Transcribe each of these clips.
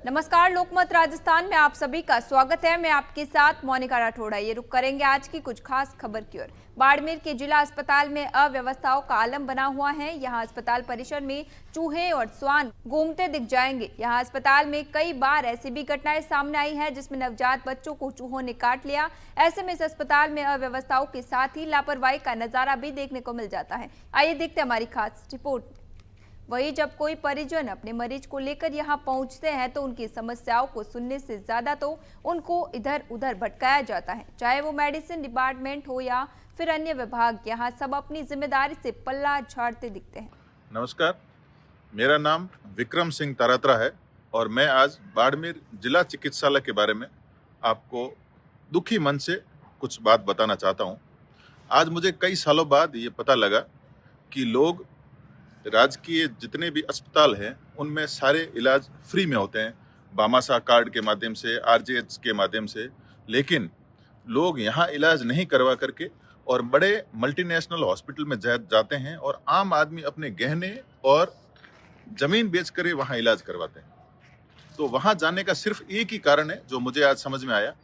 नमस्कार, लोकमत राजस्थान में आप सभी का स्वागत है। मैं आपके साथ मोनिका राठौड़ा। ये रुक करेंगे आज की कुछ खास खबर की ओर। बाड़मेर के जिला अस्पताल में अव्यवस्थाओं का आलम बना हुआ है। यहाँ अस्पताल परिसर में चूहे और स्वान घूमते दिख जाएंगे। यहाँ अस्पताल में कई बार ऐसी भी घटनाएं सामने आई है जिसमें नवजात बच्चों को चूहों ने काट लिया। ऐसे में इस अस्पताल में अव्यवस्थाओं के साथ ही लापरवाही का नजारा भी देखने को मिल जाता है। आइए देखते हैं हमारी खास रिपोर्ट। वहीं जब कोई परिजन अपने मरीज को लेकर यहां पहुंचते हैं तो उनकी समस्याओं को सुनने से ज्यादा तो उनको इधर उधर भटकाया जाता है। चाहे वो मेडिसिन डिपार्टमेंट हो या फिर अन्य विभाग, यहां सब अपनी जिम्मेदारी से पल्ला झाड़ते दिखते हैं। नमस्कार, मेरा नाम विक्रम सिंह तारात्रा है और मैं आज बाड़मेर जिला चिकित्सालय के बारे में आपको दुखी मन से कुछ बात बताना चाहता हूँ। आज मुझे कई सालों बाद ये पता लगा कि लोग राजकीय जितने भी अस्पताल हैं उनमें सारे इलाज फ्री में होते हैं, भामाशाह कार्ड के माध्यम से, आरजेएच के माध्यम से। लेकिन लोग यहाँ इलाज नहीं करवा करके और बड़े मल्टीनेशनल हॉस्पिटल में जाते हैं और आम आदमी अपने गहने और जमीन बेच कर वहाँ इलाज करवाते हैं। तो वहाँ जाने का सिर्फ एक ही कारण है जो मुझे आज समझ में आया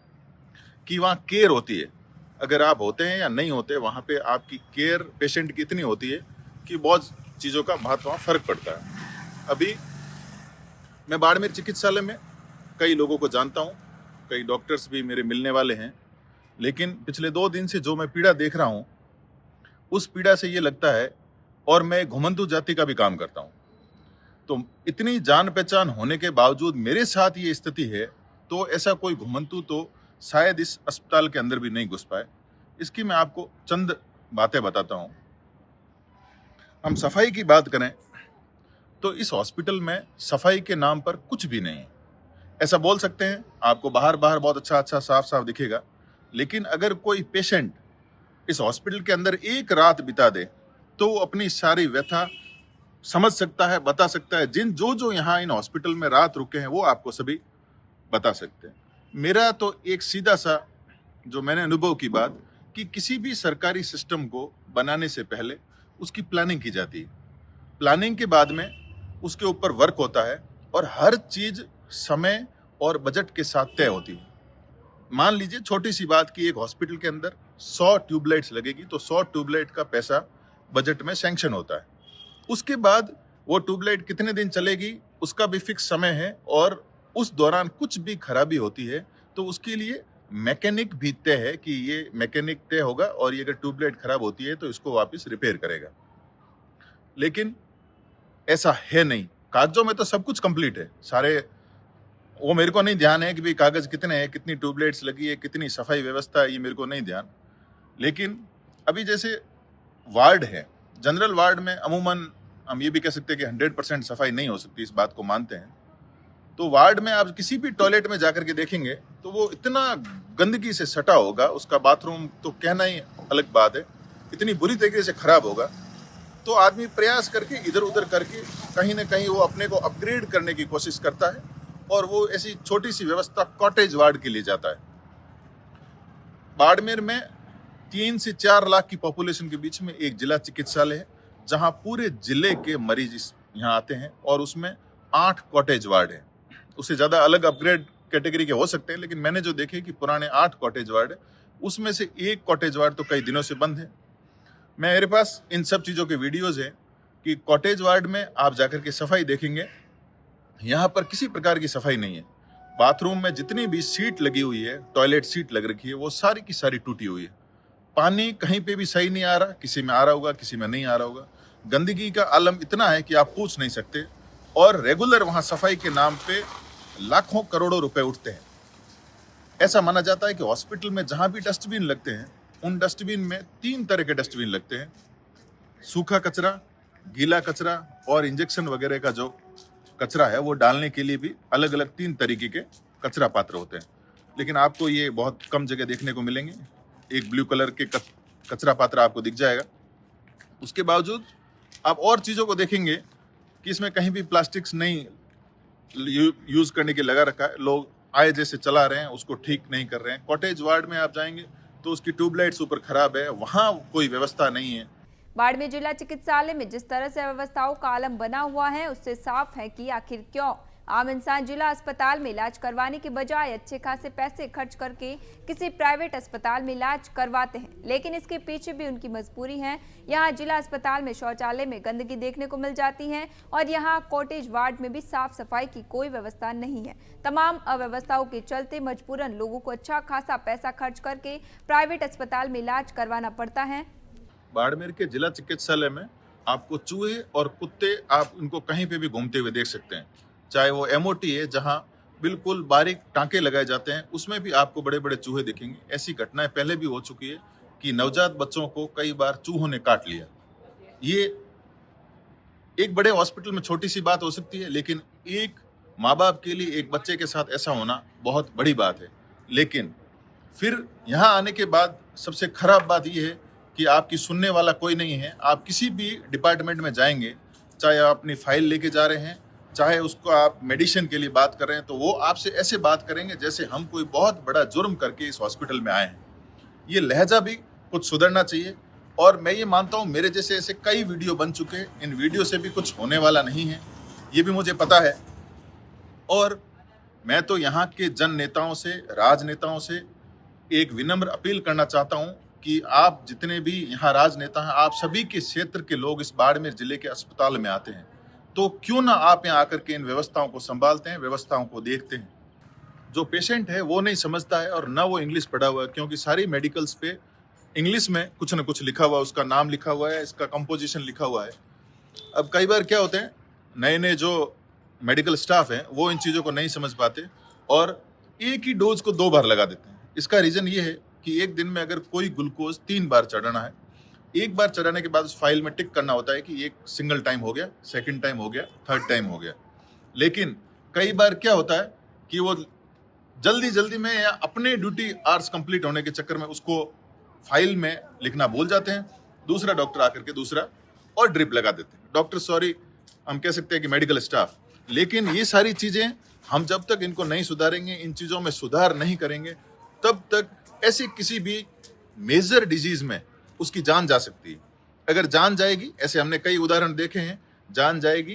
कि वहाँ केयर होती है। अगर आप होते हैं या नहीं होते, वहाँ पे आपकी केयर पेशेंट की इतनी होती है कि बहुत चीज़ों का महत्व फर्क पड़ता है। अभी मैं बाड़मेर चिकित्सालय में कई लोगों को जानता हूँ, कई डॉक्टर्स भी मेरे मिलने वाले हैं, लेकिन पिछले 2 दिन से जो मैं पीड़ा देख रहा हूँ उस पीड़ा से ये लगता है, और मैं घुमंतु जाति का भी काम करता हूँ, तो इतनी जान पहचान होने के बावजूद मेरे साथ ये स्थिति है, तो ऐसा कोई घुमंतु तो शायद इस अस्पताल के अंदर भी नहीं घुस पाए। इसकी मैं आपको चंद बातें बताता हूँ। हम सफाई की बात करें तो इस हॉस्पिटल में सफाई के नाम पर कुछ भी नहीं है। ऐसा बोल सकते हैं, आपको बाहर बहुत अच्छा साफ साफ दिखेगा, लेकिन अगर कोई पेशेंट इस हॉस्पिटल के अंदर एक रात बिता दे तो वो अपनी सारी व्यथा समझ सकता है, बता सकता है। जो यहाँ इन हॉस्पिटल में रात रुके हैं वो आपको सभी बता सकते हैं। मेरा तो एक सीधा सा जो मैंने अनुभव की बात कि किसी भी सरकारी सिस्टम को बनाने से पहले उसकी प्लानिंग की जाती है। प्लानिंग के बाद में उसके ऊपर वर्क होता है और हर चीज समय और बजट के साथ तय होती है। मान लीजिए छोटी सी बात कि एक हॉस्पिटल के अंदर 100 ट्यूबलाइट्स लगेगी तो 100 ट्यूबलाइट का पैसा बजट में सैंक्शन होता है। उसके बाद वो ट्यूबलाइट कितने दिन चलेगी उसका भी फिक्स समय है, और उस दौरान कुछ भी खराबी होती है तो उसके लिए मैकेनिक भी तय है कि ये मैकेनिक तय होगा और ये अगर ट्यूबलाइट खराब होती है तो इसको वापस रिपेयर करेगा। लेकिन ऐसा है नहीं। कागजों में तो सब कुछ कंप्लीट है सारे, वो मेरे को नहीं ध्यान है कि भाई कागज कितने हैं, कितनी ट्यूबलाइट्स लगी है, कितनी सफाई व्यवस्था है, ये मेरे को नहीं ध्यान। लेकिन अभी जैसे वार्ड है, जनरल वार्ड में अमूमन हम ये भी कह सकते हैं कि 100% सफाई नहीं हो सकती, इस बात को मानते हैं। तो वार्ड में आप किसी भी टॉयलेट में जाकर के देखेंगे तो वो इतना गंदगी से सटा होगा, उसका बाथरूम तो कहना ही अलग बात है, इतनी बुरी तरीके से खराब होगा। तो आदमी प्रयास करके इधर उधर करके कहीं ना कहीं वो अपने को अपग्रेड करने की कोशिश करता है और वो ऐसी छोटी सी व्यवस्था कॉटेज वार्ड के लिए जाता है। बाड़मेर में 3 से 4 लाख की पॉपुलेशन के बीच में एक जिला चिकित्सालय है जहां पूरे जिले के मरीज यहाँ आते हैं और उसमें 8 कॉटेज वार्ड है। उससे ज़्यादा अलग अपग्रेड कैटेगरी के हो सकते हैं, लेकिन मैंने जो देखे कि पुराने 8 कॉटेज वार्ड है, उसमें से एक कॉटेज वार्ड तो कई दिनों से बंद है। मेरे पास इन सब चीज़ों के वीडियोज़ हैं कि कॉटेज वार्ड में आप जाकर के सफाई देखेंगे, यहाँ पर किसी प्रकार की सफाई नहीं है। बाथरूम में जितनी भी सीट लगी हुई है, टॉयलेट सीट लग रखी है, वो सारी की सारी टूटी हुई है। पानी कहीं पे भी सही नहीं आ रहा, किसी में आ रहा होगा, किसी में नहीं आ रहा होगा। गंदगी का आलम इतना है कि आप पूछ नहीं सकते, और रेगुलर वहाँ सफाई के नाम पे लाखों करोड़ों रुपए उठते हैं। ऐसा माना जाता है कि हॉस्पिटल में जहां भी डस्टबिन लगते हैं उन डस्टबिन में 3 तरह के डस्टबिन लगते हैं, सूखा कचरा, गीला कचरा और इंजेक्शन वगैरह का जो कचरा है वो डालने के लिए भी अलग अलग 3 तरीके के कचरा पात्र होते हैं। लेकिन आपको ये बहुत कम जगह देखने को मिलेंगे। एक ब्लू कलर के कचरा पात्र आपको दिख जाएगा। उसके बावजूद आप और चीज़ों को देखेंगे कि इसमें कहीं भी प्लास्टिक्स नहीं यूज करने के लगा रखा है। लोग आए जैसे चला रहे हैं, उसको ठीक नहीं कर रहे हैं। कॉटेज वार्ड में आप जाएंगे तो उसकी ट्यूबलाइट्स ऊपर खराब है, वहां कोई व्यवस्था नहीं है। बाड़मेर जिला चिकित्सालय में जिस तरह से व्यवस्थाओं का आलम बना हुआ है उससे साफ है कि आखिर क्यों आम इंसान जिला अस्पताल में इलाज करवाने के बजाय अच्छे खासे पैसे खर्च करके किसी प्राइवेट अस्पताल में इलाज करवाते हैं, लेकिन इसके पीछे भी उनकी मजबूरी है। यहाँ जिला अस्पताल में शौचालय में गंदगी देखने को मिल जाती है और यहाँ कॉटेज वार्ड में भी साफ सफाई की कोई व्यवस्था नहीं है। तमाम अव्यवस्थाओं के चलते मजबूरन लोगों को अच्छा खासा पैसा खर्च करके प्राइवेट अस्पताल में इलाज करवाना पड़ता है। बाड़मेर के जिला चिकित्सालय में आपको चूहे और कुत्ते आप उनको कहीं पे भी घूमते हुए देख सकते हैं। चाहे वो एमओटी है जहां बिल्कुल बारीक टांके लगाए जाते हैं, उसमें भी आपको बड़े बड़े चूहे दिखेंगे। ऐसी घटनाएं पहले भी हो चुकी है कि नवजात बच्चों को कई बार चूहों ने काट लिया। ये एक बड़े हॉस्पिटल में छोटी सी बात हो सकती है, लेकिन एक माँ बाप के लिए एक बच्चे के साथ ऐसा होना बहुत बड़ी बात है। लेकिन फिर यहाँ आने के बाद सबसे खराब बात यह है कि आपकी सुनने वाला कोई नहीं है। आप किसी भी डिपार्टमेंट में जाएंगे, चाहे आप अपनी फाइल लेके जा रहे हैं, चाहे उसको आप मेडिसिन के लिए बात कर रहे हैं, तो वो आपसे ऐसे बात करेंगे जैसे हम कोई बहुत बड़ा जुर्म करके इस हॉस्पिटल में आए हैं। ये लहजा भी कुछ सुधरना चाहिए। और मैं ये मानता हूँ मेरे जैसे ऐसे कई वीडियो बन चुके हैं, इन वीडियो से भी कुछ होने वाला नहीं है, ये भी मुझे पता है। और मैं तो यहाँ के जन नेताओं से, राजनेताओं से एक विनम्र अपील करना चाहता हूँ कि आप जितने भी यहाँ राजनेता हैं, आप सभी के क्षेत्र के लोग इस बाड़मेर जिले के अस्पताल में आते हैं, तो क्यों ना आप यहाँ आकर के इन व्यवस्थाओं को संभालते हैं, व्यवस्थाओं को देखते हैं। जो पेशेंट है वो नहीं समझता है और ना वो इंग्लिश पढ़ा हुआ है, क्योंकि सारी मेडिकल्स पे इंग्लिश में कुछ ना कुछ लिखा हुआ है, उसका नाम लिखा हुआ है, इसका कंपोजिशन लिखा हुआ है। अब कई बार क्या होते हैं, नए नए जो मेडिकल स्टाफ हैं वो इन चीज़ों को नहीं समझ पाते और एक ही डोज को 2 बार लगा देते हैं। इसका रीज़न ये है कि एक दिन में अगर कोई ग्लूकोज 3 बार चढ़ाना है, एक बार चढ़ाने के बाद उस फाइल में टिक करना होता है कि एक सिंगल टाइम हो गया, सेकंड टाइम हो गया, थर्ड टाइम हो गया। लेकिन कई बार क्या होता है कि वो जल्दी जल्दी में या अपने ड्यूटी आवर्स कंप्लीट होने के चक्कर में उसको फाइल में लिखना भूल जाते हैं। दूसरा डॉक्टर आकर के दूसरा और ड्रिप लगा देते हैं। डॉक्टर सॉरी, हम कह सकते हैं कि मेडिकल स्टाफ। लेकिन ये सारी चीज़ें हम जब तक इनको नहीं सुधारेंगे, इन चीज़ों में सुधार नहीं करेंगे, तब तक ऐसे किसी भी मेजर डिजीज में उसकी जान जा सकती है। अगर जान जाएगी, ऐसे हमने कई उदाहरण देखे हैं, जान जाएगी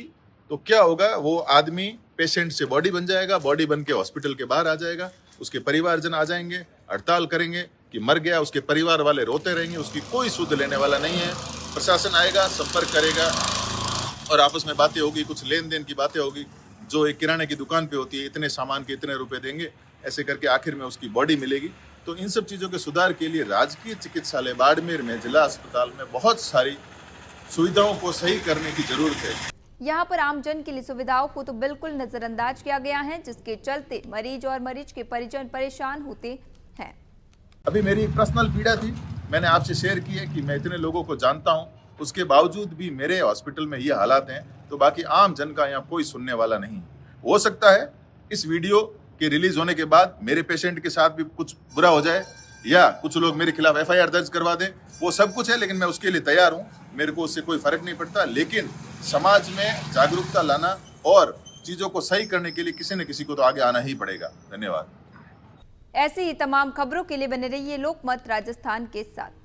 तो क्या होगा, वो आदमी पेशेंट से बॉडी बन जाएगा, बॉडी बन के हॉस्पिटल के बाहर आ जाएगा, उसके परिवारजन आ जाएंगे, हड़ताल करेंगे कि मर गया, उसके परिवार वाले रोते रहेंगे, उसकी कोई सुध लेने वाला नहीं है। प्रशासन आएगा, संपर्क करेगा और आपस में बातें होगी, कुछ लेन देन की बातें होगी, जो एक किराने की दुकान पे होती है, इतने सामान के इतने रुपए देंगे, ऐसे करके आखिर में उसकी बॉडी मिलेगी। तो इन सब चीज़ों के सुधार के लिए राजकीय चिकित्सालय बाड़मेर में जिला अस्पताल में बहुत सारी सुविधाओं को सही करने की जरूरत है। यहाँ पर आमजन के लिए सुविधाओं को तो बिल्कुल नजरअंदाज किया गया है, जिसके चलते मरीज और मरीज के परिजन परेशान होते हैं। अभी मेरी एक पर्सनल पीड़ा थी, मैंने आपसे शेयर की है कि मैं इतने लोगों को जानता हूँ, उसके बावजूद भी मेरे हॉस्पिटल में ये हालात हैं, तो बाकी आम जन का यहाँ कोई सुनने वाला नहीं। हो सकता है इस वीडियो के रिलीज होने के बाद मेरे पेशेंट के साथ भी कुछ बुरा हो जाए या कुछ लोग मेरे खिलाफ FIR दर्ज करवा दें, वो सब कुछ है, लेकिन मैं उसके लिए तैयार हूँ, मेरे को उससे कोई फर्क नहीं पड़ता। लेकिन समाज में जागरूकता लाना और चीज़ों को सही करने के लिए किसी न किसी को तो आगे आना ही पड़ेगा। धन्यवाद। ऐसी ही तमाम खबरों के लिए बने रहिए लोकमत राजस्थान के साथ।